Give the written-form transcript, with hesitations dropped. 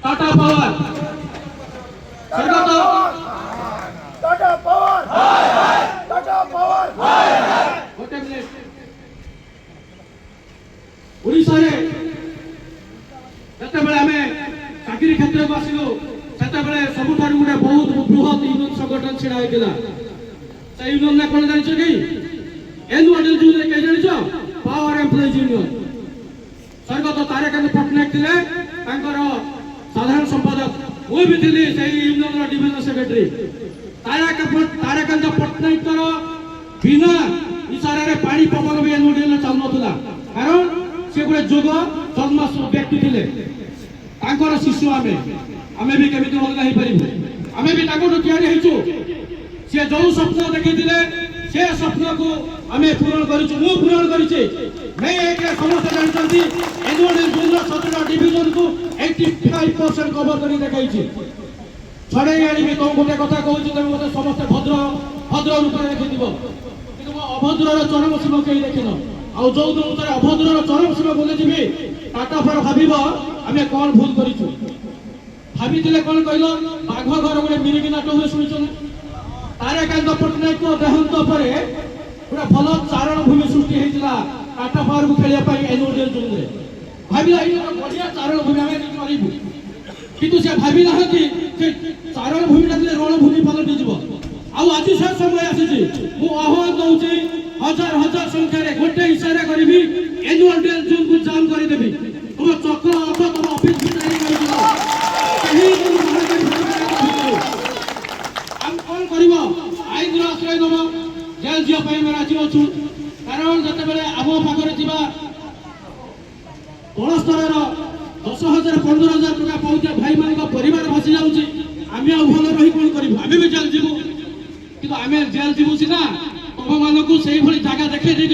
Tata পাওয়ার tata পাওয়ার tata পাওয়ার গোটে minute ওড়িশারে যেତେବେଳେ ଆମେ ଚାକିରି କ୍ଷେତ୍ରକୁ ଆସିଲୁ ସେତେବେଳେ ସବୁଠାରୁ ଗୋଟେ ବହୁତ ବୃହତ ୟୁନିୟନ ସଂଗଠନ ଛିଡ଼ା ହେଇଥିଲା। ସେ ୟୁନିୟନ ନା କଣ ଜାଣିଛ କି? ଏନୁଆଲ ଜୁନରେ କେ ଜାଣିଛ? Power employees union. ସ୍ୱର୍ଗତ ତାରକାନ୍ତ ପଟ୍ଟନାୟକ ଥିଲେ ତାଙ୍କର ସାଧାରଣ ସମ୍ପାଦକ। ମୁଁ ବି ଥିଲି ସେଇ ୟୁନିୟନର ଡିଭିଜନ ସେକ୍ରେଟାରୀ। ତାରକାନ୍ତ ପଟ୍ଟନାୟକଙ୍କର ବିନା ଇସାରାରେ ପାଣି ପବନ ବି ଏନୁଆଲ ଚାଲୁନଥିଲା। କାରଣ ସେ ଗୋଟେ ଯୋଗ ଜନ୍ମ ବ୍ୟକ୍ତି ଥିଲେ। ତାଙ୍କର ଶିଶୁ ଆମେ ବି କେମିତି ଅଲଗା ହେଇପାରିବୁ? ଆମେ ବି ତାଙ୍କଠୁ ତିଆରି ହେଇଛୁ। ସେ ଯୋଉ ସ୍ୱପ୍ନ ଦେଖିଥିଲେ ସେ ସ୍ୱପ୍ନକୁ ଆମେ ପୂରଣ କରିଛୁ। ମୁଁ ପୂରଣ କରିଛି। ମେ 1ରେ ସମସ୍ତେ ଜାଣିଛନ୍ତି ଏନୁଆଲ ଜୁନର 17 ଡିଭିଜନକୁ 85% କଭର କରି ଦେଖାଇଛି। ଛଡେଇ ଆଣିବି ତମ ଗୋଟେ କଥା କହୁଛି, ତମେ ମତେ ସମସ୍ତେ ଭଦ୍ର ରୂପରେ ଦେଖିଥିବ, କିନ୍ତୁ ମୋ ଅଭଦ୍ରର ଚରମ ସୀମା କେହି ଦେଖିନ। ଆଉ ଯୋଉ ଦିନ ଥରେ ଅଭଦ୍ରର ଚରମ ସୀମା ବୁଲିଯିବି ଟାଟା ଫର ଭାବିବ ଆମେ କଣ ଭୁଲ କରିଛୁ। ଭାବିଥିଲେ କଣ କହିଲ? ବାଘ ଘର ଗୋଟେ ମିରିକି ନାଟ ହୁଏ ଶୁଣିଛ ନା? ତାରକାନ୍ତ ପଟ୍ଟନାୟକ ଦେହାନ୍ତ ପରେ ଗୋଟେ ଭଲ ଚାରଣ ଭୂମି ସୃଷ୍ଟି ହେଇଥିଲା ଟାଟା ପାୱାରକୁ ଖେଳିବା ପାଇଁ ଏନୁଆଲ ଜୁନରେ। ଭାବିଲା ଏଇ ବଢିଆ ଚାରଣ ଭୂମି ଆମେ କରିବୁ, କିନ୍ତୁ ସେ ଭାବି ନାହାନ୍ତି ଯେ ଚାରଣ ଭୂମିଟା ଥିଲେ ରଣଭୂମି ପାଲଟିଯିବ। ଆଉ ଆଜି ସେ ସମୟ ଆସିଛି। ମୁଁ ଆହ୍ୱାନ ଦଉଛି ହଜାର ହଜାର ସଂଖ୍ୟାରେ ଗୋଟେ ଇସାରା କରିବି ଏନୁଆଲ ଜୁନକୁ ଜାମ୍ କରିଦେବି। ତୁମ ଚକ୍ର ଅର୍ଥ ତୁମ ଅଫିସ ଭିତରେ ରହିଯିବ। ଆମେ କଣ କରିବ? ଆଇନର ଆଶ୍ରୟ ନେବ, ଜେଲ ଯିବା ପାଇଁ ଆମେ ରାଜି ଅଛୁ। କାରଣ ଯେତେବେଳେ ଆମ ପାଖରେ ଥିବା ତଳ ସ୍ତରର 10,000 15,000 ଟଙ୍କା ପାଉଥିବା ଭାଇମାନଙ୍କ ପରିବାର ଭାସି ଯାଉଛି, ଆମେ ଆଉ ଭଲ ରହି କଣ କରିବୁ? ଆମେ ବି ଜେଲ ଯିବୁ। କିନ୍ତୁ ଆମେ ଜେଲ ଯିବୁ ସିନା ତମମାନଙ୍କୁ ସେଇଭଳି ଜାଗା ଦେଖେଇ ଦେଇକି